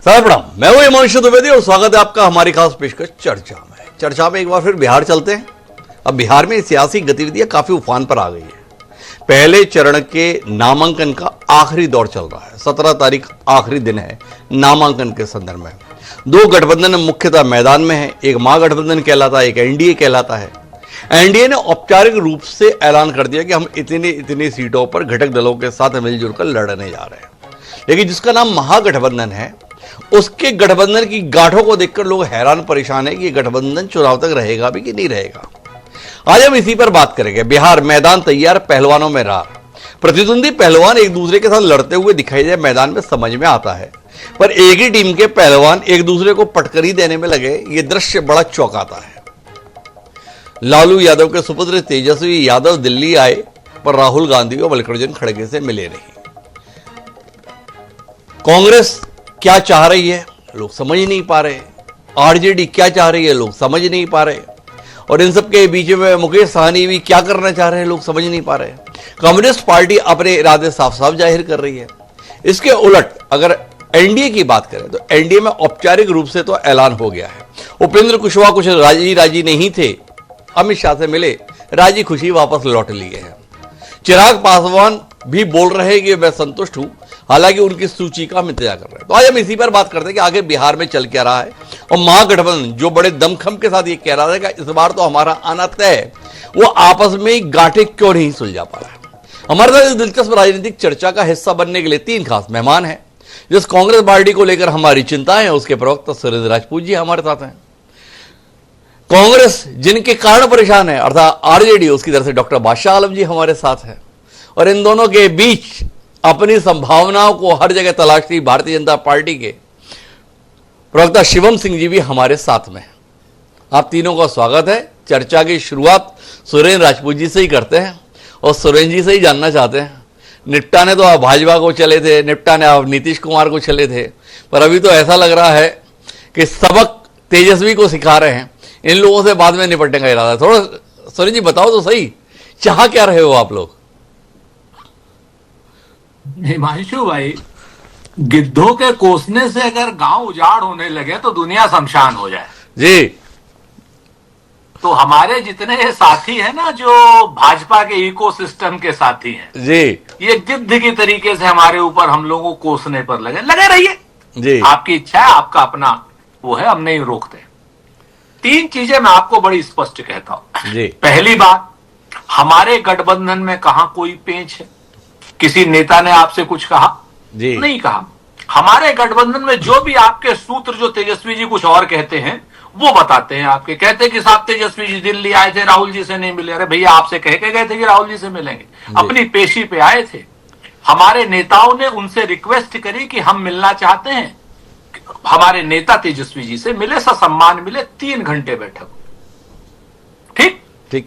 साहब प्रणाम, मैं हूं हिमांशु द्विवेदी और स्वागत है आपका हमारी खास पेशकश चर्चा में एक बार फिर बिहार चलते हैं। अब बिहार में सियासी गतिविधियां काफी उफान पर आ गई है। पहले चरण के नामांकन का आखिरी दौर चल रहा है। 17 तारीख आखिरी दिन है नामांकन के संदर्भ में। दो गठबंधन मुख्यतः मैदान में है। एक महागठबंधन कहलाता है, एक एनडीए कहलाता है। एनडीए ने औपचारिक रूप से ऐलान कर दिया कि हम इतनी सीटों पर घटक दलों के साथ मिलजुल कर लड़ने जा रहे हैं। लेकिन जिसका नाम महागठबंधन है, उसके गठबंधन की गांठों को देखकर लोग हैरान परेशान है कि गठबंधन चुनाव तक रहेगा भी कि नहीं रहेगा। आज हम इसी पर बात करेंगे। बिहार मैदान तैयार, पहलवानों में रार। प्रतिद्वंदी पहलवान एक दूसरे के साथ लड़ते हुए दिखाई दे मैदान में समझ में आता है, पर एक ही टीम के पहलवान एक दूसरे को पटकरी देने में लगे, यह दृश्य बड़ा चौंकाता है। लालू यादव के सुपुत्र तेजस्वी यादव दिल्ली आए, पर राहुल गांधी और मल्लिकार्जुन खड़गे से मिले नहीं। कांग्रेस क्या चाह रही है लोग समझ नहीं पा रहे। आरजेडी क्या चाह रही है लोग समझ नहीं पा रहे। और इन सब के बीच में मुकेश सहनी भी क्या करना चाह रहे हैं लोग समझ नहीं पा रहे। कम्युनिस्ट पार्टी अपने इरादे साफ साफ जाहिर कर रही है। इसके उलट अगर एनडीए की बात करें तो एनडीए में औपचारिक रूप से तो ऐलान हो गया है। उपेंद्र कुशवाहा कुछ राजी नहीं थे, अमित शाह से मिले, राजी खुशी वापस लौट लिए हैं। चिराग पासवान भी बोल रहे हैं कि मैं संतुष्ट हूं, हालांकि उनकी सूची का हम इंतजार कर रहे हैं। तो आज हम इसी पर बात करते हैं कि आगे बिहार में चल क्या रहा है। और महागठबंधन जो बड़े दमखम के साथ ये कह रहा था कि इस बार तो हमारा आना तय है, वो आपस में गांठें क्यों नहीं सुलझा पा रहा है। हमारे साथ इस दिलचस्प राजनीतिक चर्चा का हिस्सा बनने के लिए तीन खास मेहमान हैं। जिस कांग्रेस पार्टी को लेकर हमारी चिंताएं हैं, उसके प्रवक्ता सुरेंद्र राजपूत जी हमारे साथ हैं। कांग्रेस जिनके कारण परेशान है अर्थात आरजेडी, उसकी तरफ से डॉक्टर बादशाह आलम जी हमारे साथ हैं। और इन दोनों के बीच अपनी संभावनाओं को हर जगह तलाशती भारतीय जनता पार्टी के प्रवक्ता शिवम सिंह जी भी हमारे साथ में। आप तीनों का स्वागत है। चर्चा की शुरुआत सुरेंद्र राजपूत जी से ही करते हैं और सुरेंद्र जी से ही जानना चाहते हैं। निपटाने तो आप भाजपा को चले थे, निपटाने आप नीतीश कुमार को चले थे, पर अभी तो ऐसा लग रहा है कि सबक तेजस्वी को सिखा रहे हैं। इन लोगों से बाद में निपटने का इरादा है। थोड़ा सुरेंद्र जी बताओ तो सही, चाह क्या रहे हो आप लोग? हिमांशु भाई, गिद्धों के कोसने से अगर गांव उजाड़ होने लगे तो दुनिया शमशान हो जाए जी। तो हमारे जितने साथी हैं ना, जो भाजपा के इकोसिस्टम के साथी हैं जी, ये गिद्ध की तरीके से हमारे ऊपर हम लोगों को कोसने पर लगे रहिए जी। आपकी इच्छा है, आपका अपना वो है, हम नहीं रोकते। तीन चीजें मैं आपको बड़ी स्पष्ट कहता हूं जी। पहली बात, हमारे गठबंधन में कहां कोई पेंच है? किसी नेता ने आपसे कुछ कहा? जी। नहीं कहा। हमारे गठबंधन में जो भी आपके सूत्र, जो तेजस्वी जी कुछ और कहते हैं वो बताते हैं। आपके कहते हैं कि साहब तेजस्वी जी दिल्ली आए थे, राहुल जी से नहीं मिले। अरे भैया, आपसे कह के गए थे कि राहुल जी से मिलेंगे, अपनी पेशी पे आए थे। हमारे नेताओं ने उनसे रिक्वेस्ट करी कि हम मिलना चाहते हैं। हमारे नेता तेजस्वी जी से मिले, ससम्मान मिले, 3 घंटे बैठक। ठीक।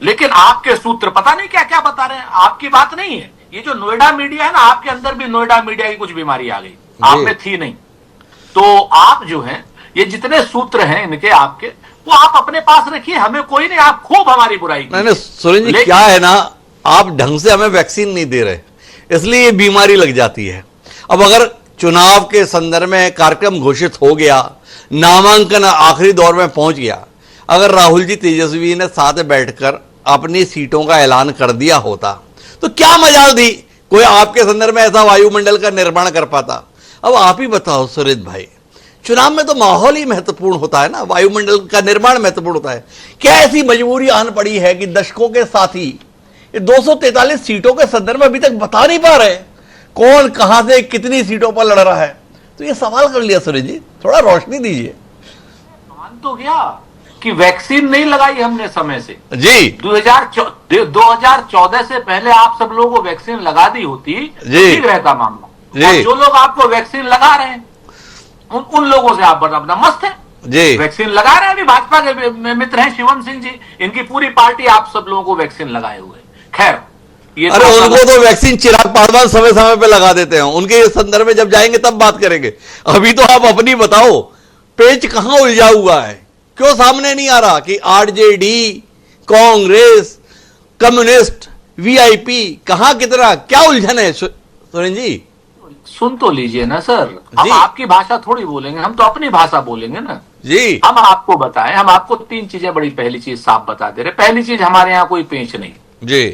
लेकिन आपके सूत्र पता नहीं क्या क्या बता रहे हैं। आपकी बात नहीं है। ये जो नोएडा मीडिया है ना, आपके अंदर भी नोएडा मीडिया की कुछ बीमारी आ गई, आप में थी नहीं। तो आप जो हैं, ये जितने सूत्र हैं इनके आपके, वो आप अपने पास रखिए, हमें कोई नहीं। आप खूब हमारी बुराई कीजिए। नहीं, सुरेंद्र जी क्या है ना, आप ढंग से हमें वैक्सीन नहीं दे रहे, इसलिए ये बीमारी लग जाती है। अब अगर चुनाव के संदर्भ में कार्यक्रम घोषित हो गया, नामांकन आखिरी दौर में पहुंच गया, अगर राहुल जी तेजस्वी ने साथ बैठकर अपनी सीटों का ऐलान कर दिया होता तो क्या मजाल थी कोई आपके संदर्भ में ऐसा वायुमंडल का निर्माण कर पाता। अब आप ही बताओ सुरेंद्र भाई, चुनाव में तो माहौल ही महत्वपूर्ण होता है ना, वायुमंडल का निर्माण महत्वपूर्ण होता है। क्या ऐसी मजबूरी आन पड़ी है कि दशकों के साथी 243 सीटों के संदर्भ में अभी तक बता नहीं पा रहे कौन कहां से कितनी सीटों पर लड़ रहा है? तो ये सवाल कर लिया सुरेंद्र जी, थोड़ा रोशनी दीजिए। मान तो गया कि वैक्सीन नहीं लगाई हमने समय से जी। 2014 से पहले आप सब लोगों को वैक्सीन लगा दी होती तो ठीक रहता मामला। और जो लोग आपको वैक्सीन लगा रहे हैं उन लोगों से आप अपना मस्त है जी। वैक्सीन लगा रहे हैं। अभी भाजपा के मित्र हैं शिवम सिंह जी, इनकी पूरी पार्टी आप सब लोगों को वैक्सीन लगाए हुए। खैर, ये अरे उनको तो वैक्सीन चिराग पासवान समय समय पे लगा देते हैं, उनके संदर्भ में जब जाएंगे तब बात करेंगे। अभी तो आप अपनी बताओ, पेच कहां उलझा हुआ है? क्यों सामने नहीं आ रहा कि आरजेडी, कांग्रेस, कम्युनिस्ट, वीआईपी, कहां कितना क्या उलझन है? सुरेंद्र जी, सुन तो लीजिए ना सर, हम जी। आपकी भाषा थोड़ी बोलेंगे, हम तो अपनी भाषा बोलेंगे ना। जी हम आपको बताएं, हम आपको तीन चीजें बड़ी पहली चीज साफ बता दे रहे। पहली चीज, हमारे यहाँ कोई पेंच नहीं। जी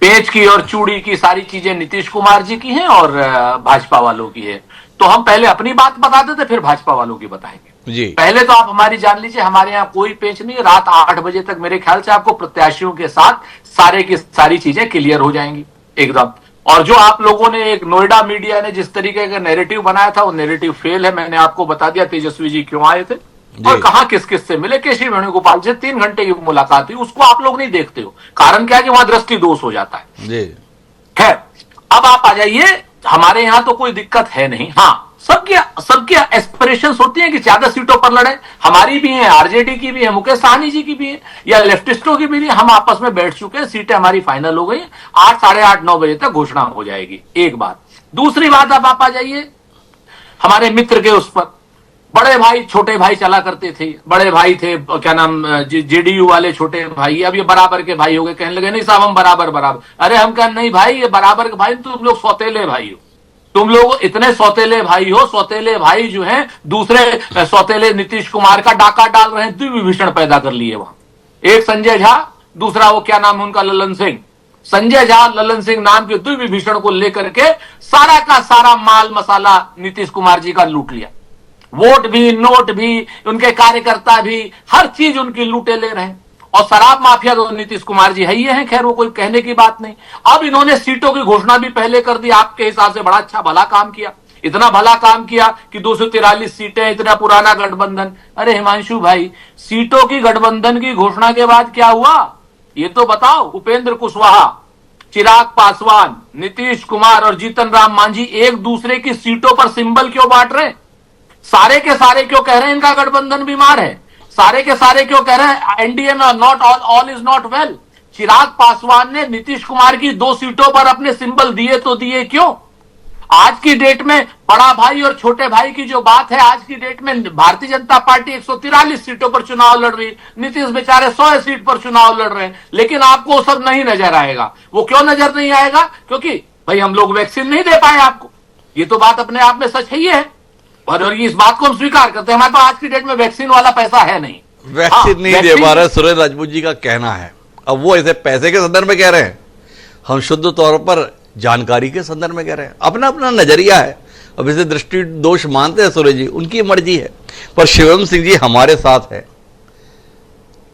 पेंच की और चूड़ी की सारी चीजें नीतीश कुमार जी की हैं और भाजपा वालों की है। तो हम पहले अपनी बात बता देते, फिर भाजपा वालों की बताएंगे। जी पहले तो आप हमारी जान लीजिए, हमारे यहाँ कोई पेंच नहीं है। रात 8 बजे तक मेरे ख्याल से आपको प्रत्याशियों के साथ सारे की सारी चीजें क्लियर हो जाएंगी एकदम। और जो आप लोगों ने एक नोएडा मीडिया ने जिस तरीके का नैरेटिव बनाया था, वो नैरेटिव फेल है। मैंने आपको बता दिया तेजस्वी जी क्यों आए थे और कहां किस किस से मिले। केसी वेणुगोपाल से 3 घंटे की मुलाकात हुई, उसको आप लोग नहीं देखते हो। कारण क्या है कि वहां दृष्टि दोष हो जाता है। जी खैर, अब आप आ जाइए, हमारे यहां तो कोई दिक्कत है नहीं। हाँ, सबकी एस्पिरेशंस होती हैं कि ज्यादा सीटों पर लड़े। हमारी भी है, आरजेडी की भी है, मुकेश सहनी जी की भी है, या लेफ्टिस्टों की भी है। हम आपस में बैठ चुके हैं, सीटें हमारी फाइनल हो गई। 8, साढ़े 8, 9 बजे तक घोषणा हो जाएगी। एक बात। दूसरी बात, अब आप आ जाइए हमारे मित्र के उस पर। बड़े भाई छोटे भाई चला करते थे, बड़े भाई थे, क्या नाम, जेडीयू वाले छोटे भाई, अब ये बराबर के भाई हो गए। कहने लगे नहीं साहब हम बराबर बराबर। अरे हम कहा नहीं भाई, ये बराबर के भाई, तुम लोग सौतेले भाई हो। तुम लोग इतने सौतेले भाई हो, सौतेले भाई जो हैं दूसरे सौतेले नीतीश कुमार का डाका डाल रहे हैं। द्विविभीषण पैदा कर लिए वहां। एक संजय झा, दूसरा वो क्या नाम है उनका, ललन सिंह। संजय झा, ललन सिंह नाम के द्विविभीषण को लेकर के सारा का सारा माल मसाला नीतीश कुमार जी का लूट लिया। वोट भी, नोट भी, उनके कार्यकर्ता भी, हर चीज उनकी लूटे ले रहे हैं। और शराब माफिया तो नीतीश कुमार जी है ही है, खैर वो कोई कहने की बात नहीं। अब इन्होंने सीटों की घोषणा भी पहले कर दी। आपके हिसाब से बड़ा अच्छा भला काम किया, इतना भला काम किया कि 243 सीटें, इतना पुराना गठबंधन। अरे हिमांशु भाई, सीटों की गठबंधन की घोषणा के बाद क्या हुआ ये तो बताओ। उपेंद्र कुशवाहा, चिराग पासवान, नीतीश कुमार और जीतन राम मांझी एक दूसरे की सीटों पर सिंबल क्यों बांट रहे? सारे के सारे क्यों कह रहे हैं इनका गठबंधन बीमार है? सारे के सारे क्यों कह रहे हैं एनडीए में not all is not well? Chirag Paswan ने नीतीश कुमार की 2 सीटों पर अपने सिंबल दिए तो दिए क्यों? आज की डेट में बड़ा भाई और छोटे भाई की जो बात है, आज की डेट में भारतीय जनता पार्टी 143 सीटों पर चुनाव लड़ रही, नीतीश बेचारे 100 सीट पर चुनाव लड़ रहे हैं। लेकिन आपको वो सब नहीं नजर आएगा। वो क्यों नजर नहीं आएगा? क्योंकि भाई हम लोग वैक्सीन नहीं दे पाए आपको। ये तो बात अपने आप में सच ही है और इस बात को हम स्वीकार करते हैं। हमारे पास आज की डेट में वैक्सीन वाला पैसा है नहीं, वैक्सीन नहीं दे पा रहे, सुरेश राजपूत जी का कहना है। अब वो ऐसे पैसे के संदर्भ में कह रहे हैं, हम शुद्ध तौर पर जानकारी के संदर्भ में कह रहे हैं। अपना अपना नजरिया है। अब इसे दृष्टि दोष मानते हैं सुरेश जी, उनकी मर्जी है। पर शिवम सिंह जी हमारे साथ है।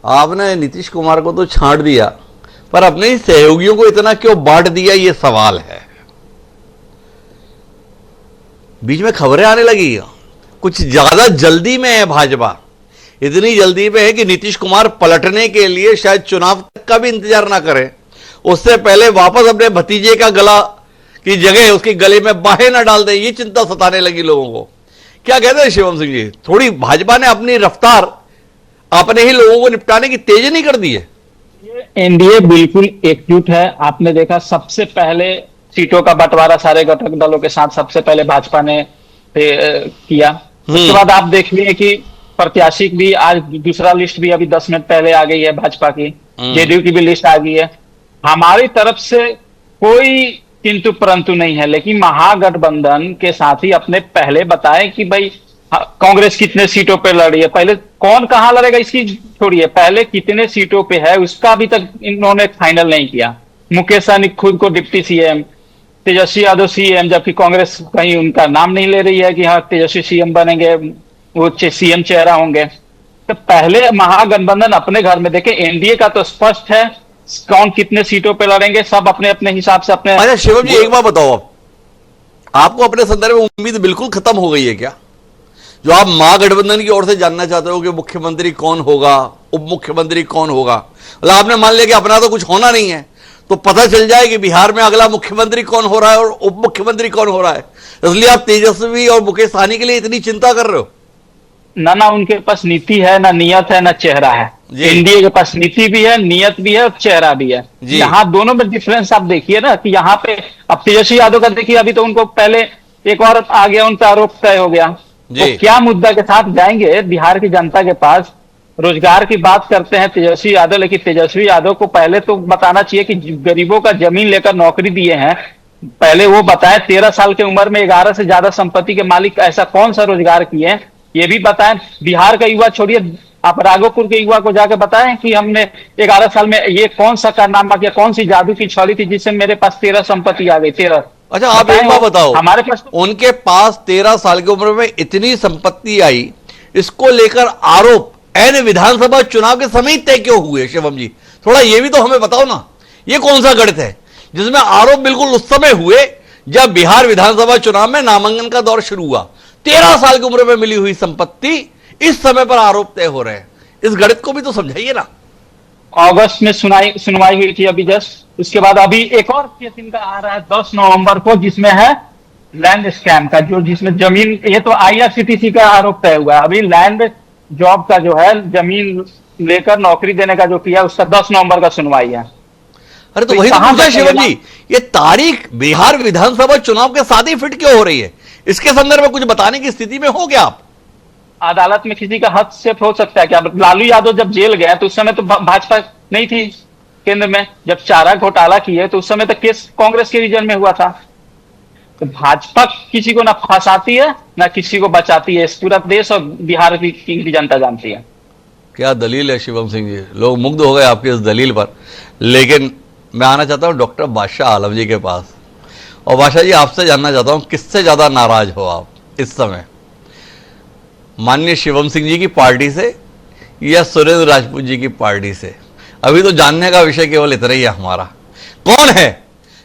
आपने नीतीश कुमार को तो छांट दिया, पर अपने ही सहयोगियों को इतना क्यों बांट दिया, ये सवाल है। बीच में खबरें आने लगी, कुछ ज्यादा जल्दी में है भाजपा। इतनी जल्दी में है कि नीतीश कुमार पलटने के लिए शायद चुनाव तक का भी इंतजार ना करें, उससे पहले वापस अपने भतीजे का गला की जगह उसके गले में बाहें ना डाल दें। ये चिंता सताने लगी लोगों को। क्या कहते हैं शिवम सिंह जी? थोड़ी भाजपा ने अपनी रफ्तार अपने ही लोगों को निपटाने की तेज नहीं कर दी है? एनडीए बिल्कुल एकजुट है। आपने देखा सबसे पहले सीटों का बंटवारा सारे घटक दलों के साथ सबसे पहले भाजपा ने किया। उसके बाद आप देखिए कि प्रत्याशी भी आज दूसरा लिस्ट भी अभी 10 मिनट पहले आ गई है भाजपा की, जेडीयू की भी लिस्ट आ गई है। हमारी तरफ से कोई किंतु परंतु नहीं है, लेकिन महागठबंधन के साथ ही अपने पहले बताएं कि भाई कांग्रेस कितने सीटों पे लड़ी है, पहले कौन कहां लड़ेगा इसकी छोड़िए, पहले कितने सीटों पे है उसका अभी तक इन्होंने फाइनल नहीं किया। मुकेश सहनी खुद को deputy CM, Tejashwi Yadav CM, जबकि कांग्रेस कहीं उनका नाम नहीं ले रही है कि हाँ तेजस्वी सीएम बनेंगे, वो सीएम चेहरा होंगे। तो पहले महागठबंधन अपने घर में देखे। एनडीए का तो स्पष्ट है कौन कितने सीटों पे लड़ेंगे, सब अपने अपने हिसाब से अपने। अच्छा शिवम जी एक बात बताओ, आपको अपने संदर्भ में उम्मीद बिल्कुल खत्म हो गई है क्या? जो आप महागठबंधन की ओर से जानना चाहते हो कि मुख्यमंत्री कौन होगा, उप मुख्यमंत्री कौन होगा, मतलब आपने मान लिया कि अपना तो कुछ होना नहीं है, तो पता चल जाए कि बिहार में अगला मुख्यमंत्री कौन हो रहा है और उप मुख्यमंत्री कौन हो रहा है, इसलिए आप तेजस्वी और मुकेश सहनी के लिए इतनी चिंता कर रहे हो? ना उनके पास नीति है, ना नियत है, ना चेहरा है। एनडीए के पास नीति भी है, नियत भी है और चेहरा भी है। यहाँ दोनों में डिफरेंस आप देखिए ना कि यहाँ पे अब तेजस्वी यादव का देखिए, अभी तो उनको पहले एक और आ गया, उन पर आरोप तय हो गया। तो क्या मुद्दा के साथ जाएंगे बिहार की जनता के पास? रोजगार की बात करते हैं तेजस्वी यादव, लेकिन तेजस्वी यादव को पहले तो बताना चाहिए कि गरीबों का जमीन लेकर नौकरी दिए हैं, पहले वो बताएं 13 साल की उम्र में 11 से ज्यादा संपत्ति के मालिक ऐसा कौन सा रोजगार किए हैं, ये भी बताएं। बिहार का युवा छोड़िए, आप राघोपुर के युवा को जाके बताएं कि हमने 11 साल में ये कौन सा कारनामा किया, कौन सी जादू की छड़ी थी जिससे मेरे पास 13 संपत्ति आ गई। 13। अच्छा, आप एक बात बताओ, हमारे पास उनके पास 13 साल की उम्र में इतनी संपत्ति आई, इसको लेकर आरोप एन विधानसभा चुनाव के समय तय क्यों हुए? शिवम जी, थोड़ा ये भी तो हमें बताओ ना, ये कौन सा गणित है जिसमें आरोप बिल्कुल उस समय हुए जब बिहार विधानसभा चुनाव में नामांकन का दौर शुरू हुआ। 13 साल की उम्र में मिली हुई संपत्ति इस समय पर आरोप तय हो रहे हैं, इस गणित को भी तो समझाइए ना। अगस्त में सुनवाई हुई थी अभी जस्ट, उसके बाद अभी एक और केस इनका आ रहा है 10 नवंबर को, जिसमें है लैंड स्कैम का, जो जिसमें जमीन, ये तो आईआरसीटीसी का आरोप तय हुआ है। अभी लैंड जॉब का जो है, जमीन लेकर नौकरी देने का जो किया, उसका 10 नवंबर का सुनवाई है। अरे तो वही तो पूछा शिवम जी, ये तारीख बिहार विधानसभा चुनाव के साथ ही फिट क्यों हो रही है? इसके संदर्भ में कुछ बताने की स्थिति में हो क्या आप? अदालत में किसी का हस्तक्षेप हो सकता है क्या? लालू यादव जब जेल गए तो उस समय तो भाजपा नहीं थी केंद्र में, जब चारा घोटाला किए तो उस समय तो केस कांग्रेस के रीजन में हुआ था। तो भाजपा किसी को ना फंसाती है ना किसी को बचाती है, इस पूरा देश और बिहार की जनता जानती है। क्या दलील है शिवम सिंह जी, लोग मुग्ध हो गए आपकी इस दलील पर। लेकिन मैं आना चाहता हूं डॉक्टर बादशाह आलम जी के पास, और बादशाह जी आपसे जानना चाहता हूं किससे ज्यादा नाराज हो आप इस समय, माननीय शिवम सिंह जी की पार्टी से या सुरेंद्र राजपूत जी की पार्टी से? अभी तो जानने का विषय केवल इतना ही है हमारा। कौन है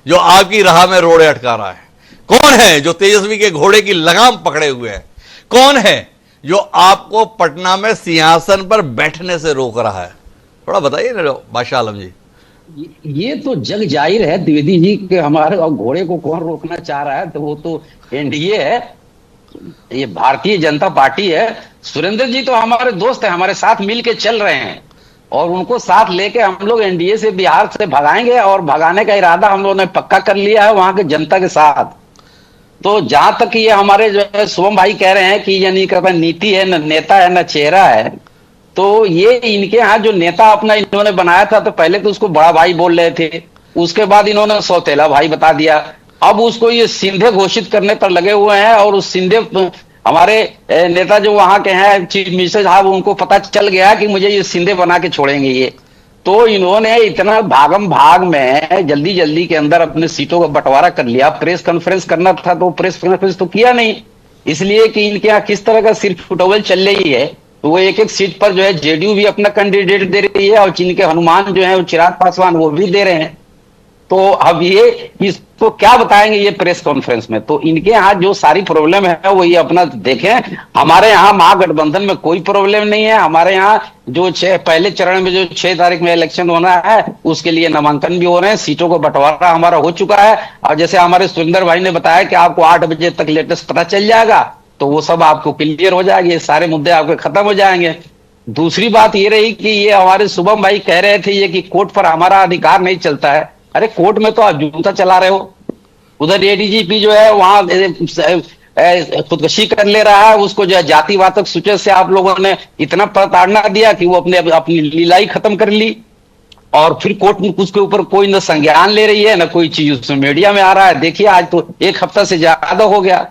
जो आपकी राह में रोड़े अटका रहा है? कौन है जो तेजस्वी के घोड़े की लगाम पकड़े हुए है? कौन है जो आपको पटना में सिंहासन पर बैठने से रोक रहा है? थोड़ा बताइए ना बादशाह आलम जी। ये तो जग जाहिर है द्विवेदी जी के, हमारे घोड़े को कौन रोकना चाह रहा है? तो वो तो एनडीए है, ये भारतीय जनता पार्टी है। सुरेंद्र जी तो हमारे दोस्त हैं, हमारे साथ मिल के चल रहे हैं, और उनको साथ लेके हम लोग एनडीए से बिहार से भगाएंगे, और भगाने का इरादा हम लोगों ने पक्का कर लिया है वहां के जनता के साथ। तो जहां तक ये हमारे जो है शुभम भाई कह रहे हैं कि ये नहीं कहता नीति है, न नेता है, न चेहरा है, तो ये इनके यहाँ जो नेता अपना इन्होंने बनाया था, तो पहले तो उसको बड़ा भाई बोल रहे थे, उसके बाद इन्होंने सौतेला भाई बता दिया, अब उसको ये सिंधे घोषित करने पर लगे हुए हैं। और उस सिंधे, हमारे नेता जो वहां के हैं चीफ मिनिस्टर साहब, उनको पता चल गया कि मुझे ये सिंधे बना के छोड़ेंगे ये, तो इन्होंने इतना भागम भाग में जल्दी जल्दी के अंदर अपने सीटों का बंटवारा कर लिया। प्रेस कॉन्फ्रेंस करना था तो प्रेस कॉन्फ्रेंस तो किया नहीं, इसलिए कि इनके यहाँ किस तरह का सिर्फ फुटबॉल चल रही है। तो वो एक एक सीट पर जो है जेडीयू भी अपना कैंडिडेट दे रही है, और जिनके हनुमान जो है वो चिराग पासवान वो भी दे रहे हैं। तो अब ये इसको क्या बताएंगे ये प्रेस कॉन्फ्रेंस में? तो इनके यहाँ जो सारी प्रॉब्लम है वो ये अपना देखें। हमारे यहाँ महागठबंधन में कोई प्रॉब्लम नहीं है। हमारे यहाँ जो पहले चरण में जो 6 तारीख में इलेक्शन होना है, उसके लिए नामांकन भी हो रहे हैं, सीटों को बंटवारा हमारा हो चुका है। और जैसे हमारे सुरेंद्र भाई ने बताया कि आपको 8 बजे तक लेटेस्ट पता चल जाएगा, तो वो सब आपको क्लियर हो जाएगी, सारे मुद्दे आपके खत्म हो जाएंगे। दूसरी बात ये रही कि ये हमारे शुभम भाई कह रहे थे ये कि कोर्ट पर हमारा अधिकार नहीं चलता है। अरे कोर्ट में तो आप जूता चला रहे हो, उधर एडीजीपी जो है वहां खुदकुशी कर ले रहा है, उसको जो है जातिवाचक सूचक से आप लोगों ने इतना प्रताड़ना दिया कि वो अपनी लीलाई खत्म कर ली, और फिर कोर्ट में उसके ऊपर कोई न संज्ञान ले रही है, न कोई चीज उसमें मीडिया में आ रहा है। देखिए आज तो 1 हफ्ता से ज्यादा हो गया।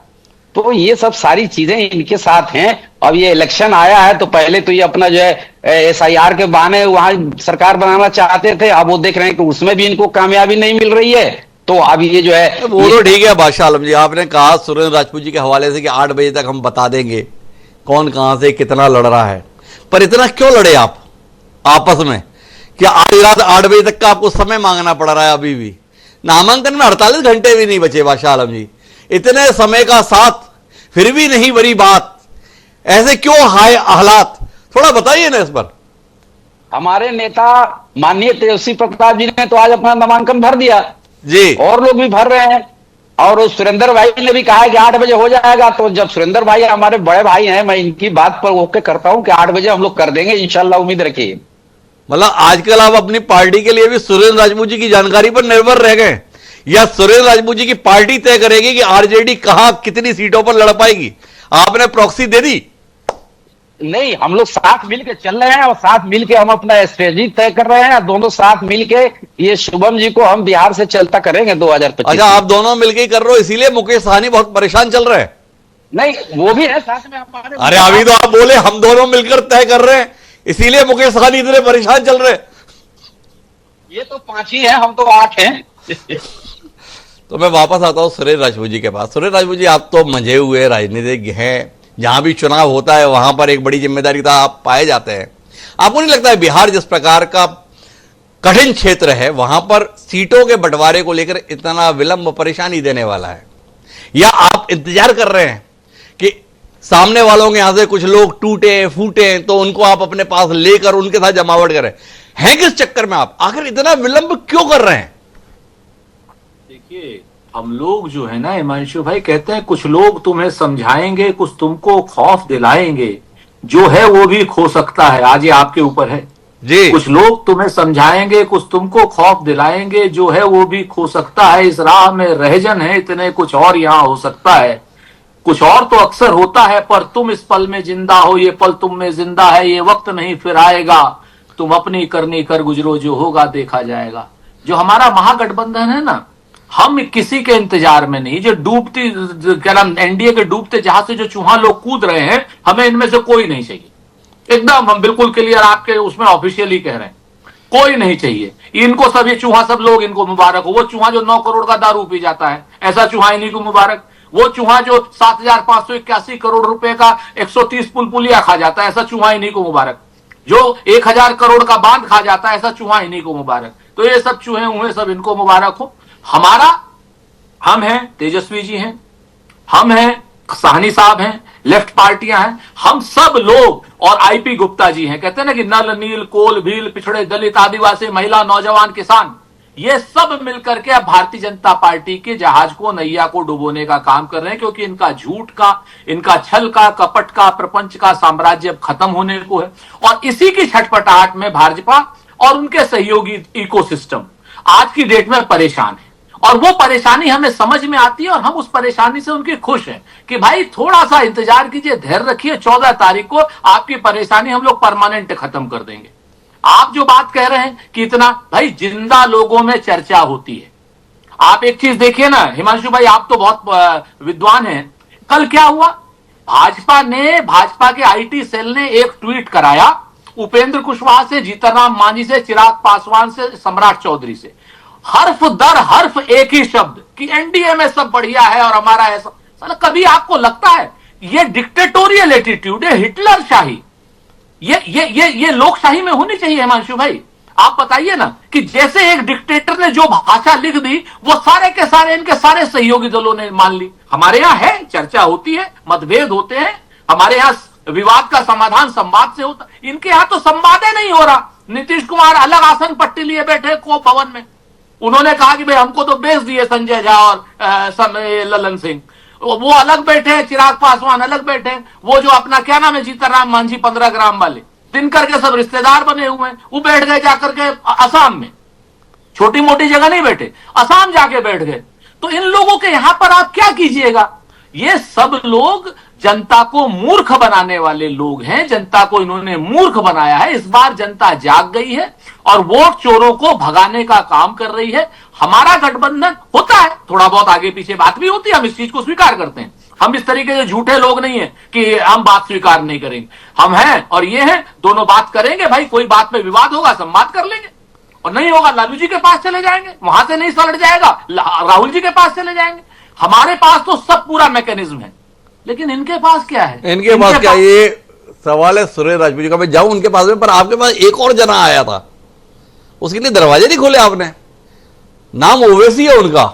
तो ये सब सारी चीजें इनके साथ हैं। अब ये इलेक्शन आया है तो पहले तो ये अपना जो है एसआईआर के बहाने वहां सरकार बनाना चाहते थे, अब वो देख रहे हैं कि उसमें भी इनको कामयाबी नहीं मिल रही है। तो अब ये जो है वो तो ठीक है बादशाह आलम जी, आपने कहा सुरेंद्र राजपूत जी के हवाले से कि 8 बजे तक हम बता देंगे कौन कहां से कितना लड़ रहा है, पर इतना क्यों लड़े आप आपस में? क्या आज रात 8 बजे तक का आपको समय मांगना पड़ रहा है? अभी भी नामांकन में 48 घंटे भी नहीं बचे बादशाह आलम जी, इतने समय का साथ फिर भी नहीं बनी बात, ऐसे क्यों हाय हालात? थोड़ा बताइए ना इस पर। हमारे नेता माननीय तेजस्वी प्रताप जी ने तो आज अपना नामांकन भर दिया जी, और लोग भी भर रहे हैं, और सुरेंद्र भाई ने भी कहा है कि 8 बजे हो जाएगा। तो जब सुरेंद्र भाई हमारे बड़े भाई हैं, मैं इनकी बात पर ओके करता हूं कि 8 बजे हम लोग कर देंगे इंशाल्लाह, उम्मीद रखिए। मतलब आजकल आप अपनी पार्टी के लिए भी सुरेंद्र राजपूत जी की जानकारी पर निर्भर रह गए, या सुरेंद्र राजपूत जी की पार्टी तय करेगी कि आरजेडी कहां कितनी सीटों पर लड़ पाएगी? आपने प्रॉक्सी दे दी? नहीं, हम लोग साथ मिलके चल रहे हैं और साथ मिलके हम अपना स्ट्रेटजी तय कर रहे हैं। दोनों साथ मिलके ये शुभम जी को हम बिहार से चलता करेंगे 2025। अच्छा, आप दोनों मिलके ही कर रहे हो, इसीलिए मुकेश सहनी बहुत परेशान चल रहे हैं। नहीं, वो भी है साथ में हमारे। अरे अभी तो आप बोले हम दोनों मिलकर तय कर रहे हैं, इसीलिए मुकेश सहनी इतने परेशान चल रहे हैं। ये तो 5 ही है, हम तो 8 हैं। तो मैं वापस आता हूं सुरेश राजपूत जी के पास। सुरेश राजपूत जी, आप तो मंझे हुए राजनीतिज्ञ हैं, जहां भी चुनाव होता है वहां पर एक बड़ी जिम्मेदारी का आप पाए जाते हैं। आपको नहीं लगता है बिहार जिस प्रकार का कठिन क्षेत्र है, वहां पर सीटों के बंटवारे को लेकर इतना विलंब परेशानी देने वाला है? या आप इंतजार कर रहे हैं कि सामने वालों के यहां से कुछ लोग टूटे फूटे तो उनको आप अपने पास लेकर उनके साथ जमावट करें? हैं किस चक्कर में आप? आखिर इतना विलंब क्यों कर रहे हैं? देखिए, हम लोग जो है ना हिमांशु भाई, कहते हैं कुछ लोग तुम्हें समझाएंगे, कुछ तुमको खौफ दिलाएंगे, जो है वो भी खो सकता है। आज ये आपके ऊपर है जी। कुछ लोग तुम्हें समझाएंगे, कुछ तुमको खौफ दिलाएंगे, जो है वो भी खो सकता है। इस राह में रहजन है इतने, कुछ और यहां हो सकता है। कुछ और तो अक्सर होता है, पर तुम इस पल में जिंदा हो, ये पल तुम में जिंदा है, ये वक्त नहीं फिर आएगा, तुम अपनी करनी कर गुजरो, जो होगा देखा जाएगा। जो हमारा महागठबंधन है ना, हम किसी के इंतजार में नहीं। जो डूबती, क्या नाम, एनडीए के डूबते जहाज से जो चूहा लोग कूद रहे हैं, हमें इनमें से कोई नहीं चाहिए। एकदम हम बिल्कुल क्लियर आपके उसमें ऑफिशियली कह रहे हैं, कोई नहीं चाहिए इनको। सब ये चूहा, सब लोग इनको मुबारक हो। वो चूहा जो 9 करोड़ का दारू पी जाता है, ऐसा चूहा इन्हीं को मुबारक। वो चूहा जो 7,581 करोड़ रुपए का 130 पुलपुलिया खा जाता है, ऐसा चूहा इन्हीं को मुबारक। जो 1,000 करोड़ का बांध खा जाता है, ऐसा चूहा इन्हीं को मुबारक। तो ये सब चूहे हुए, सब इनको मुबारक हो। हमारा, हम हैं, तेजस्वी जी हैं, हम हैं, साहनी साहब हैं, लेफ्ट पार्टियां हैं, हम सब लोग, और आईपी गुप्ता जी हैं। कहते हैं ना कि नल नील कोल भील पिछड़े दलित आदिवासी महिला नौजवान किसान, ये सब मिलकर के अब भारतीय जनता पार्टी के जहाज को, नैया को डुबोने का काम कर रहे हैं। क्योंकि इनका झूठ का, इनका छल का, कपट का, प्रपंच का साम्राज्य अब खत्म होने को है। और इसी की छटपटाहट में भाजपा और उनके सहयोगी इकोसिस्टम आज की डेट में परेशान है। और वो परेशानी हमें समझ में आती है, और हम उस परेशानी से उनकी खुश हैं कि भाई थोड़ा सा इंतजार कीजिए, धैर्य रखिए, 14 तारीख को आपकी परेशानी हम लोग परमानेंट खत्म कर देंगे। आप जो बात कह रहे हैं कि इतना, भाई जिंदा लोगों में चर्चा होती है। आप एक चीज देखिए ना हिमांशु भाई, आप तो बहुत विद्वान हैं। कल क्या हुआ, भाजपा के आईटी सेल ने एक ट्वीट कराया, उपेंद्र कुशवाहा से, जीतनराम मांझी से, चिराग पासवान से, सम्राट चौधरी से, हर्फ दर हर्फ एक ही शब्द कि एनडीए में सब बढ़िया है और हमारा ऐसा। साला कभी आपको लगता है ये डिक्टेटोरियल एटीट्यूड है, हिटलर शाही? ये लोकशाही में होनी चाहिए हिमांशु भाई? आप बताइए ना कि जैसे एक डिक्टेटर ने जो भाषा लिख दी, वो सारे के सारे इनके सारे सहयोगी दलों ने मान ली। हमारे यहां है, चर्चा होती है, मतभेद होते हैं, हमारे यहां विवाद का समाधान संवाद से होता। इनके यहां तो संवाद ही नहीं हो रहा। नीतीश कुमार अलग आसन पट्टी लिए बैठे कोप भवन में। उन्होंने कहा कि भाई हमको तो बेच दिए संजय झा और ललन सिंह, वो अलग बैठे हैं, चिराग पासवान अलग बैठे हैं, वो जो अपना क्या नाम है, जीतनराम मांझी 15 ग्राम वाले, दिनकर के सब रिश्तेदार बने हुए हैं, वो बैठ गए जाकर के असम में। छोटी मोटी जगह नहीं बैठे, असम जाके बैठ गए। तो इन लोगों के यहां पर आप क्या कीजिएगा? ये सब लोग जनता को मूर्ख बनाने वाले लोग हैं। जनता को इन्होंने मूर्ख बनाया है। इस बार जनता जाग गई है और वोट चोरों को भगाने का काम कर रही है। हमारा गठबंधन होता है, थोड़ा बहुत आगे पीछे बात भी होती है, हम इस चीज को स्वीकार करते हैं। हम इस तरीके से झूठे लोग नहीं है कि हम बात स्वीकार नहीं करेंगे। हम हैं और ये हैं, दोनों बात करेंगे। भाई कोई बात पे विवाद होगा, संवाद कर लेंगे, और नहीं होगा लालू जी के पास चले जाएंगे, वहां से नहीं सलट जाएगा राहुल जी के पास चले जाएंगे। हमारे पास तो सब पूरा मैकेनिज्म है, लेकिन इनके पास क्या है? इनके पास क्या? ये सवाल है सुरेश राजपूत जी का। मैं जाऊं उनके पास में, पर आपके पास एक और जना आया था, उसके लिए दरवाजे नहीं खोले आपने। नाम ओवैसी है उनका,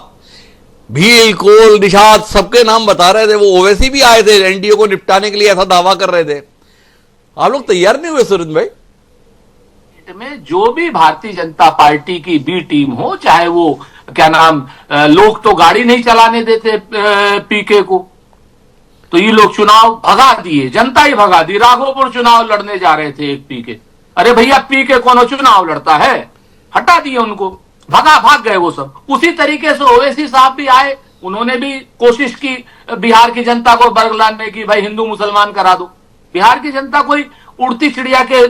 भील कोल निषाद सबके नाम बता रहे थे। वो ओवैसी भी आए थे एनडीए को निपटाने के लिए, ऐसा दावा कर रहे थे। आप लोग तैयार नहीं हुए सुरेश भाई? में जो भी भारतीय जनता पार्टी की बी टीम हो, चाहे वो क्या नाम, लोग तो गाड़ी नहीं चलाने देते पीके को, तो ये लोग चुनाव भगा दिए, जनता ही भगा दी। राघोपुर चुनाव लड़ने जा रहे थे एक पीके, अरे भैया पीके कौन चुनाव लड़ता है, हटा दिए उनको, भाग गए वो सब। उसी तरीके से ओवैसी साहब भी आए, उन्होंने भी कोशिश की बिहार की जनता को बरगलाने की, भाई हिंदू मुसलमान करा दो। बिहार की जनता कोई उड़ती चिड़िया के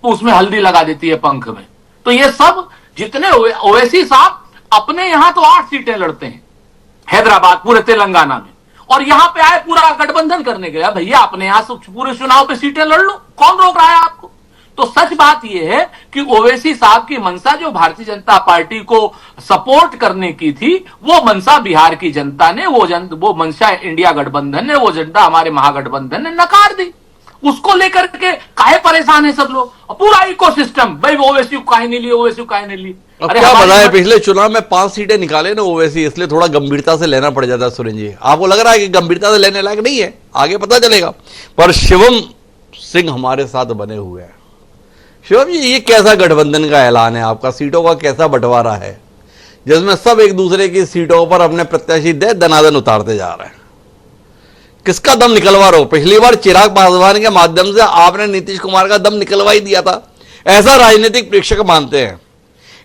उसमें हल्दी लगा देती है पंख में। तो ये सब जितने ओवैसी साहब अपने यहां तो 8 सीटें लड़ते हैं हैदराबाद पूरे तेलंगाना में, और यहां पे आए पूरा गठबंधन करने गया। भैया अपने यहां से पूरे चुनाव पे सीटें लड़ लो, कौन रोक रहा है आपको? तो सच बात यह है कि ओवैसी साहब की मंशा जो भारतीय जनता पार्टी को सपोर्ट करने की थी, वो मंशा बिहार की जनता ने, वो मंशा इंडिया गठबंधन ने, वो जनता हमारे महागठबंधन ने नकार दी। उसको लेकर के काहे परेशान है सब लोग? पूरा इकोसिस्टम, भाई ओवैसी काहे नहीं ली, ओवैसी काहे नहीं ली। अब क्या बताएं, पिछले चुनाव में 5 सीटें निकाले ना ओवैसी, इसलिए थोड़ा गंभीरता से लेना पड़ जाता है। सुरेंद्र जी, आपको लग रहा है कि गंभीरता से लेने लायक नहीं है, आगे पता चलेगा। पर शिवम सिंह हमारे साथ बने हुए हैं। शिवम जी, ये कैसा गठबंधन का ऐलान है आपका? सीटों का कैसा बंटवारा है जिसमें सब एक दूसरे की सीटों पर अपने प्रत्याशी दे दनादन उतारते जा रहे हैं? किसका दम निकलवा रहे हो? पिछली बार चिराग पासवान के माध्यम से आपने नीतीश कुमार का दम निकलवा ही दिया था, ऐसा राजनीतिक प्रेक्षक मानते हैं।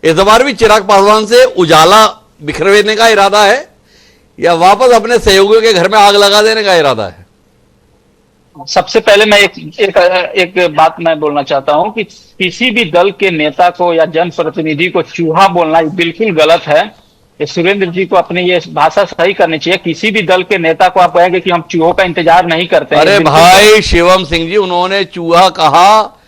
इस बार भी चिराग पासवान से उजाला बिखरवेने का इरादा है या वापस अपने सहयोगियों के घर में आग लगा देने का इरादा है? सबसे पहले मैं एक बात मैं बोलना चाहता हूं कि किसी भी दल के नेता को या जनप्रतिनिधि को चूहा बोलना बिल्कुल गलत है। ये सुरेंद्र जी को अपनी ये भाषा सही करनी चाहिए। किसी भी दल के नेता को आप कहेंगे कि हम चूहों का इंतजार नहीं करते हैं। अरे भाई शिवम सिंह जी, उन्होंने चूहा कहा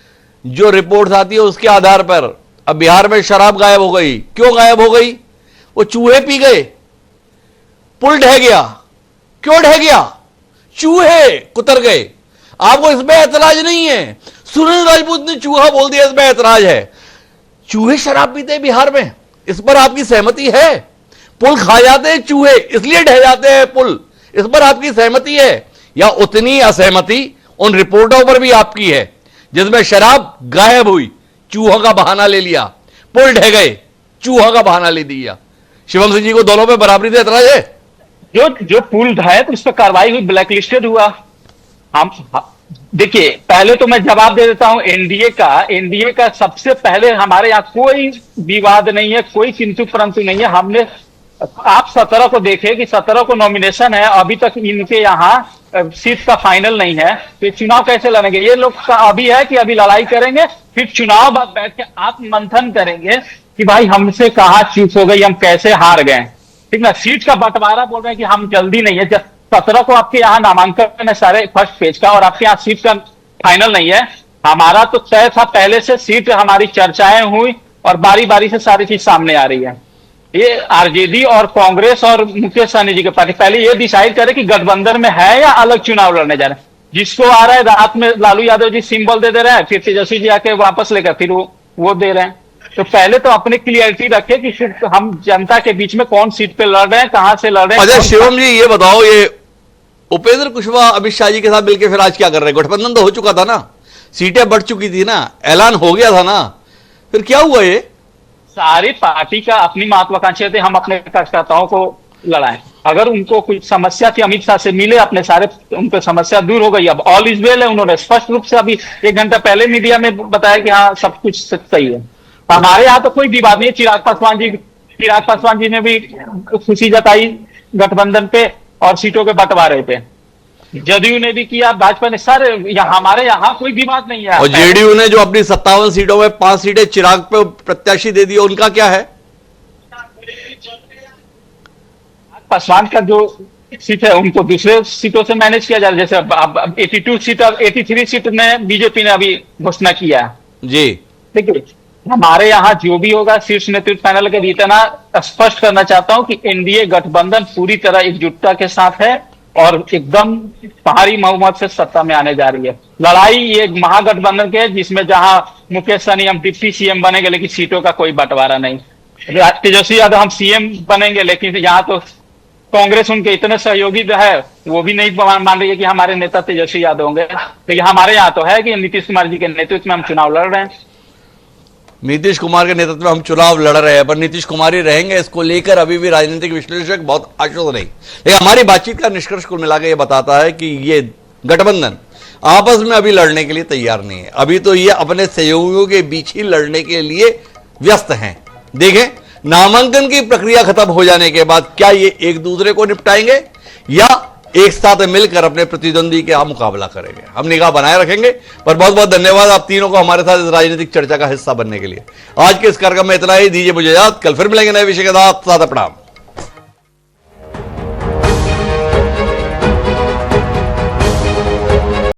जो रिपोर्ट्स आती है उसके आधार पर। अब बिहार में शराब गायब हो गई, क्यों गायब हो गई? वो चूहे पी गए, पुल ढह गया। क्यों ढह गया? चूहे कुतर गए। आपको इसमें ऐतराज नहीं है? सुनील राजपूत ने चूहा बोल दिया, इसमें ऐतराज है? चूहे शराब पीते हैं बिहार में, इस पर आपकी सहमति है? पुल खा जाते हैं चूहे, इसलिए ढह जाते हैं पुल, इस पर आपकी सहमति है? या उतनी असहमति उन रिपोर्टों पर भी आपकी है जिसमें शराब गायब हुई, चूहों का बहाना ले लिया, पुल ढह गए, चूहों का बहाना ले दिया? शिवम सिंह जी को दोनों पे बराबरी से एतराज है? जो पुल ढाए तो उस पर कार्रवाई हुई, ब्लैकलिस्टेड हुआ। हम देखिए, पहले तो मैं जवाब दे देता हूं एनडीए का सबसे पहले हमारे यहाँ कोई विवाद नहीं है, कोई किंतु परंतु नहीं है। हमने आप 17 को देखे कि 17 को नॉमिनेशन है, अभी तक इनके यहाँ सीट का फाइनल नहीं है, तो चुनाव कैसे लड़ेंगे? ये लोग का अभी है कि अभी लड़ाई करेंगे, फिर चुनाव बाद बैठ के आप मंथन करेंगे कि भाई हमसे कहाँ चूक हो गई, हम कैसे हार गए, ठीक ना। सीट का बंटवारा बोल रहे हैं कि हम जल्दी नहीं है। जब 17 को आपके यहाँ नामांकन है सारे फर्स्ट पेज का, और आपके यहाँ सीट का फाइनल नहीं है। हमारा तो तय था पहले से, सीट हमारी चर्चाएं हुई और बारी बारी से सारी चीज सामने आ रही है। ये आरजेडी और कांग्रेस और मुकेश सहनी जी के पार्टी पहले ये डिसाइड करे कि गठबंधन में है या अलग चुनाव लड़ने जा रहे हैं। जिसको आ रहा है रात में लालू यादव जी सिंबल दे रहे हैं, फिर तेजस्वी जी आके वापस लेकर फिर वो दे रहे हैं। तो पहले तो अपनी क्लियरिटी रखे कि फिर हम जनता के बीच में कौन सीट पे लड़ रहे हैं, कहां से लड़ रहे हैं। अच्छा शिवम जी, ये बताओ, ये उपेंद्र कुशवाहा अमित शाह जी के साथ मिलकर फिर आज क्या कर रहे हैं? गठबंधन तो हो चुका था ना, सीटें बढ़ चुकी थी ना, ऐलान हो गया था ना, फिर क्या हुआ? ये सारी पार्टी का अपनी महत्वाकांक्षा थी, हम अपने कार्यकर्ताओं को लड़ाएं। अगर उनको कुछ समस्या थी, अमित शाह से मिले, अपने सारे उनको समस्या दूर हो गई। अब ऑल इज वेल है, उन्होंने स्पष्ट रूप से अभी 1 घंटा पहले मीडिया में बताया कि हाँ सब कुछ सही है। हमारे यहाँ तो कोई विवाद नहीं। चिराग पासवान जी ने भी खुशी जताई गठबंधन पे और सीटों के बंटवारे पे, जदयू ने भी किया, भाजपा ने, सर हमारे यहाँ कोई विवाद नहीं है। और जेडीयू ने जो अपनी 57 सीटों में 5 सीटें चिराग पे प्रत्याशी दे दी, उनका क्या है? पासवान का जो सीट है उनको दूसरे सीटों से मैनेज किया जा रहा है। जैसे अब 82 सीट, 83 सीट में बीजेपी ने अभी घोषणा किया जी। ठीक है, हमारे यहाँ जो भी होगा शीर्ष नेतृत्व पैनल के इतना स्पष्ट करना चाहता हूं कि एनडीए गठबंधन पूरी तरह एकजुटता के साथ है और एकदम भारी बहुमत से सत्ता में आने जा रही है। लड़ाई ये महागठबंधन के है जिसमें जहां मुकेश सहनी हम डिप्टी सीएम बनेंगे लेकिन सीटों का कोई बंटवारा नहीं। तेजस्वी यादव हम सीएम बनेंगे लेकिन यहाँ तो कांग्रेस उनके इतने सहयोगी है, वो भी नहीं मान रही है कि हमारे नेता तेजस्वी यादव होंगे। लेकिन हमारे यहाँ तो है कि नीतीश कुमार जी के नेतृत्व में हम चुनाव लड़ रहे हैं। नीतीश कुमार के नेतृत्व में हम चुनाव लड़ रहे हैं, पर नीतीश कुमार ही रहेंगे, इसको लेकर अभी भी राजनीतिक विश्लेषक बहुत आश्वस्त नहीं। लेकिन हमारी बातचीत का निष्कर्ष कुल मिलाकर ये बताता है कि ये गठबंधन आपस में अभी लड़ने के लिए तैयार नहीं है। अभी तो ये अपने सहयोगियों के बीच ही लड़ने के लिए व्यस्त हैं। देखें, नामांकन की प्रक्रिया खत्म हो जाने के बाद क्या ये एक दूसरे को निपटाएंगे या एक साथ मिलकर अपने प्रतिद्वंदी के मुकाबला करेंगे। हम निगाह बनाए रखेंगे। पर बहुत बहुत धन्यवाद आप तीनों को हमारे साथ इस राजनीतिक चर्चा का हिस्सा बनने के लिए। आज के इस कार्यक्रम में इतना ही। दीजिए मुझे इजाजत, कल फिर मिलेंगे नए विषय के साथ। प्रणाम।